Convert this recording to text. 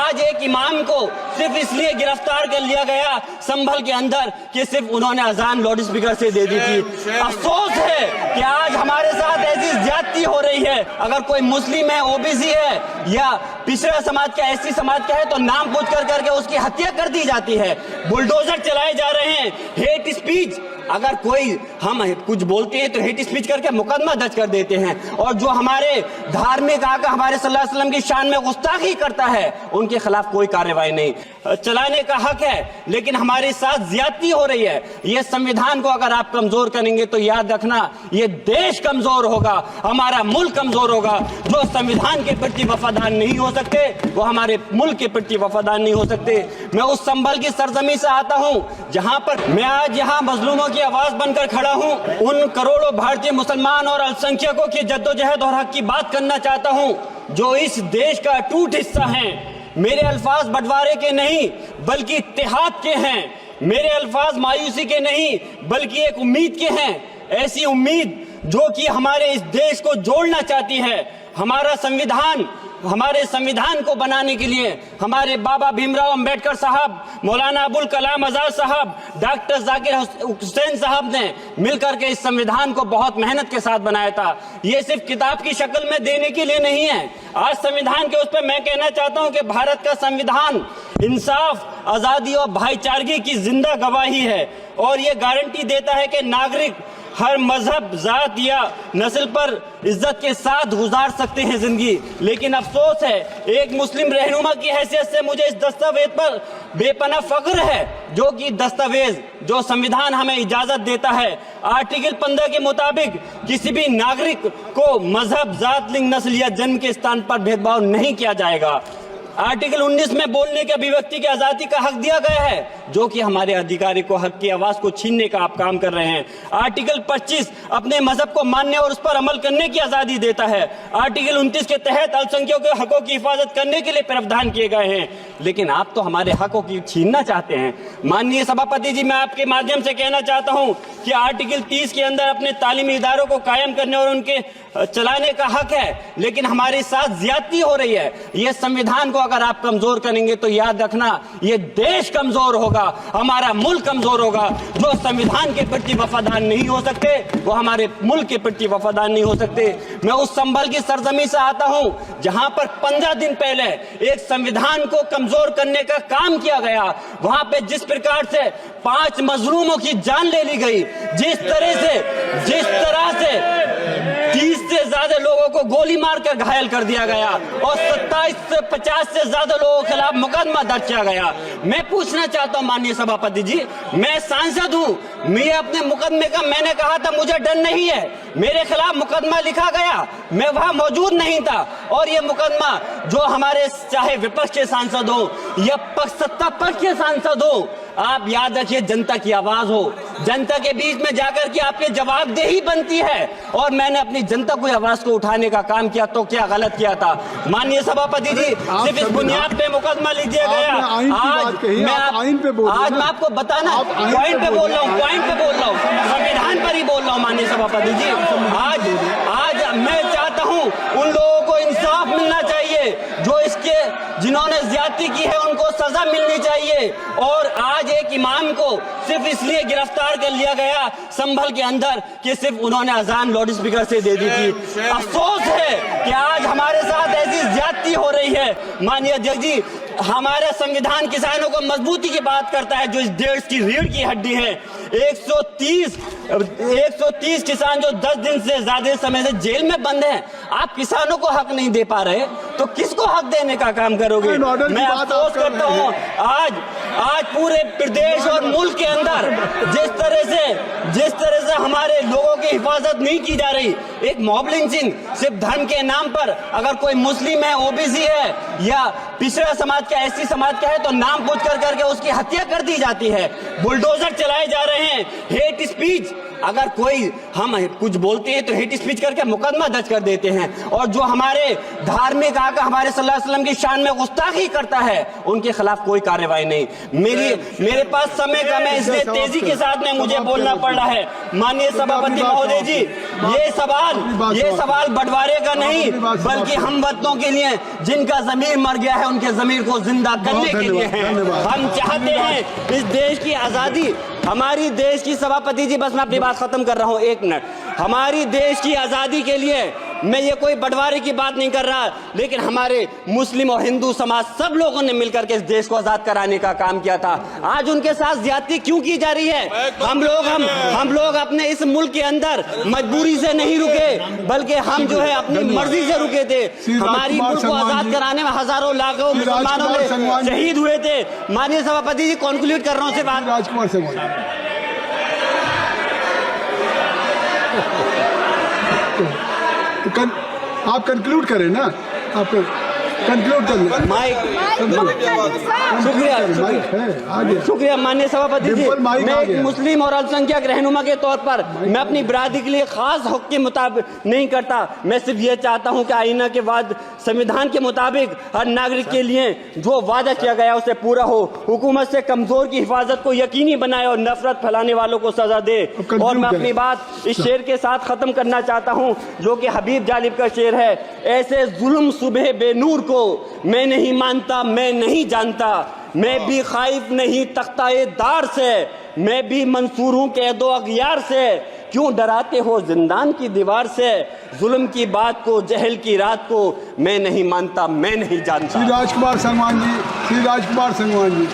आज एक इमाम को सिर्फ इसलिए गिरफ्तार कर लिया गया संभल के अंदर कि सिर्फ उन्होंने अजान लाउड स्पीकर से दे दी थी। अफसोस है कि आज हमारे साथ ऐसी ज्यादती हो रही है। अगर कोई मुस्लिम है, ओबीसी है या पिछड़ा समाज का, एससी समाज का है तो नाम पूछ कर करके उसकी हत्या कर दी जाती है। बुलडोजर चलाए जा रहे हैं। हेट स्पीच, अगर कोई हम कुछ बोलते हैं तो हेट स्पीच करके मुकदमा दर्ज कर देते हैं। और जो हमारे धार्मिक आका हमारे सल्लल्लाहु अलैहि वसल्लम की शान में गुस्ताखी करता है उनके खिलाफ कोई कार्रवाई नहीं। चलाने का हक है लेकिन हमारे साथ ज्यादती हो रही है। ये संविधान को अगर आप कमजोर करेंगे तो याद रखना ये देश कमजोर होगा, हमारा मुल्क कमजोर होगा। जो संविधान के प्रति वफादार नहीं हो सकते वो हमारे मुल्क के प्रति वफादार नहीं हो सकते। मैं उस संभल की सरजमी से आता हूँ जहाँ पर मैं आज यहाँ मजलूमों की आवाज बनकर खड़ा हूँ। उन करोड़ों भारतीय मुसलमान और अल्पसंख्यकों की जद्दोजहद और हक की बात करना चाहता हूँ जो इस देश का अटूट हिस्सा हैं। मेरे अल्फाज बंटवारे के नहीं बल्कि इत्तेहाद के हैं। मेरे अल्फाज मायूसी के नहीं बल्कि एक उम्मीद के हैं। ऐसी उम्मीद जो कि हमारे इस देश को जोड़ना चाहती है। हमारे संविधान को बनाने के लिए हमारे बाबा भीमराव अंबेडकर साहब, मौलाना अबुल कलाम आजाद साहब, डॉक्टर जाकिर हुसैन साहब ने मिलकर के इस संविधान को बहुत मेहनत के साथ बनाया था। ये सिर्फ किताब की शक्ल में देने के लिए नहीं है। आज संविधान के उस पर मैं कहना चाहता हूं कि भारत का संविधान इंसाफ, आजादी और भाईचारगी की जिंदा गवाही है और ये गारंटी देता है कि नागरिक हर मजहब, जात या नस्ल पर इज्जत के साथ गुजार सकते हैं जिंदगी। लेकिन अफसोस है एक मुस्लिम रहनुमा की हैसियत से मुझे इस दस्तावेज पर बेपनाह फख्र है जो कि दस्तावेज जो संविधान हमें इजाजत देता है। आर्टिकल 15 के मुताबिक किसी भी नागरिक को मजहब, जात, लिंग, नस्ल या जन्म के स्थान पर भेदभाव नहीं किया जाएगा। आर्टिकल 19 में बोलने के अभिव्यक्ति की आजादी का हक दिया गया है जो कि हमारे अधिकारी को हक की आवाज को छीनने का आप काम कर रहे हैं। आर्टिकल 25 अपने मजहब को मानने और उस पर अमल करने की आजादी देता है। आर्टिकल 29 के तहत अल्पसंख्यकों के हकों की हिफाजत करने के लिए प्रावधान किए गए हैं। लेकिन आप तो हमारे हकों की छीनना चाहते हैं। माननीय सभापति जी, मैं आपके माध्यम से कहना चाहता हूं कि आर्टिकल 30 के अंदर अपने तालीमी इदारों को कायम करने और उनके चलाने का हक है लेकिन हमारे साथ ज्यादती हो रही है। ये संविधान को अगर आप कमजोर करेंगे तो याद रखना ये देश कमजोर होगा, हमारा मुल्क कमजोर होगा। जो संविधान के प्रति वफादार नहीं हो सकते वो हमारे मुल्क के प्रति वफादार नहीं हो सकते। मैं उस संभल की सरजमी से आता हूं जहां पर 15 दिन पहले एक संविधान को कमजोर करने का काम किया गया। वहां पे जिस प्रकार से 5 मजलूमों की जान ले ली गई, जिस तरह से 30 से ज्यादा लोगों को गोली मारकर घायल कर दिया गया और 27 से 50 से ज्यादा लोगों के खिलाफ मुकदमा दर्ज किया गया। मैं पूछना चाहता हूं माननीय सभापति जी, मैं सांसद हूं, मैं अपने मुकदमे का मैंने कहा था मुझे डर नहीं है। मेरे खिलाफ मुकदमा लिखा गया, मैं वहां मौजूद नहीं था और ये मुकदमा जो हमारे चाहे विपक्ष के सांसद हो या सत्ता पक्ष के सांसद हो, आप याद रखिए जनता की आवाज हो, जनता के बीच में जाकर के आपके जवाबदेही बनती है। और मैंने अपनी जनता को आवाज को उठाने का काम किया तो क्या गलत किया था? माननीय सभापति जी, सिर्फ इस बुनियाद पे मुकदमा लीजिए गया। आज मैं आपको बताना पॉइंट पे बोल रहा हूँ, संविधान पर ही बोल रहा हूँ माननीय सभापति जी। आज मैं चाहता हूँ उन लोगों को इंसाफ मिलना चाहिए जो जिन्होंने ज्यादती की है उनको सजा मिलनी चाहिए। और आज एक इमाम को सिर्फ इसलिए गिरफ्तार कर लिया गया संभल के अंदर कि सिर्फ उन्होंने अजान लाउड स्पीकर से दे दी थी। अफसोस है कि आज हमारे साथ ऐसी ज्यादती हो रही है। माननीय अध्यक्ष जी, हमारा संविधान किसानों को मजबूती की बात करता है जो इस देश की रीढ़ की हड्डी है। 130 किसान जो 10 दिन से ज्यादा समय से जेल में बंद हैं, आप किसानों को हक नहीं दे पा रहे तो किसको हक देने का काम करोगे? मैं अफसोस करता हूँ आज पूरे प्रदेश और मुल्क के अंदर जिस तरह से हमारे लोगों की हिफाजत नहीं की जा रही। एक मॉब लिंचिंग सिर्फ धर्म के नाम पर, अगर कोई मुस्लिम है, ओबीसी है या पिछड़ा समाज का, एससी समाज का है तो नाम पूछ कर करके उसकी हत्या कर दी जाती है। बुलडोजर चलाए जा रहे हैं। हेट स्पीच, अगर कोई हम कुछ बोलते हैं तो हेट स्पीच करके मुकदमा दर्ज कर देते हैं, और जो हमारे धार्मिक आका हमारे सल्लल्लाहु अलैहि वसल्लम की शान में गुस्ताखी करता है उनके खिलाफ कोई कार्रवाई नहीं। मेरे पास समय कम है, इसलिए तेजी के साथ में मुझे बोलना पड़ रहा है। माननीय सभापति महोदय जी, ये सवाल बंटवारे का नहीं बल्कि हम वतनों के लिए जिनका जमीर मर गया है उनके जमीर को जिंदा करने के लिए है। हम चाहते हैं इस देश की आजादी, हमारी देश की, सभापति जी बस मैं अपनी बात खत्म कर रहा हूं, 1 मिनट। हमारी देश की आजादी के लिए मैं ये कोई बंटवारे की बात नहीं कर रहा, लेकिन हमारे मुस्लिम और हिंदू समाज सब लोगों ने मिलकर के इस देश को आजाद कराने का काम किया था। आज उनके साथ ज्यादती क्यों की जा रही है? हम लोग अपने इस मुल्क के अंदर मजबूरी से नहीं रुके, बल्कि हम जो है अपनी मर्जी से रुके थे। हमारी मुल्क को आजाद कराने में हजारों लाखों मुसलमानों में शहीद हुए थे। माननीय सभापति जी, कंक्लूड कर रहा हूँ से बात। राजकुमार से तो आप कंक्लूड करें ना, आप कंक्लूड कर लें। शुक्रिया माननीय सभापति जी। मैं एक मुस्लिम और अल्पसंख्यक रहनुमा के तौर पर मैं अपनी बिरादरी के लिए खास हक के मुताबिक नहीं करता। मैं सिर्फ ये चाहता हूं कि आईना के बाद संविधान के मुताबिक हर नागरिक के लिए जो वादा किया गया उसे पूरा हो, हुकूमत से कमजोर की हिफाजत को यकीनी बनाए और नफरत फैलाने वालों को सजा दे। और मैं अपनी बात इस शेर के साथ खत्म करना चाहता हूं जो कि हबीब जालिब का शेर है। ऐसे जुल्म सुबह बेनूर को मैं नहीं मानता, मैं नहीं जानता, मैं भी खाइफ नहीं तख्ताए दार से, मैं भी मंसूर हूं कैदो अगियार से, क्यों डराते हो जिंदान की दीवार से, जुल्म की बात को, जहल की रात को मैं नहीं मानता, मैं नहीं जानता। श्री राजकुमार संगवान जी, श्री राजकुमार संगवान जी।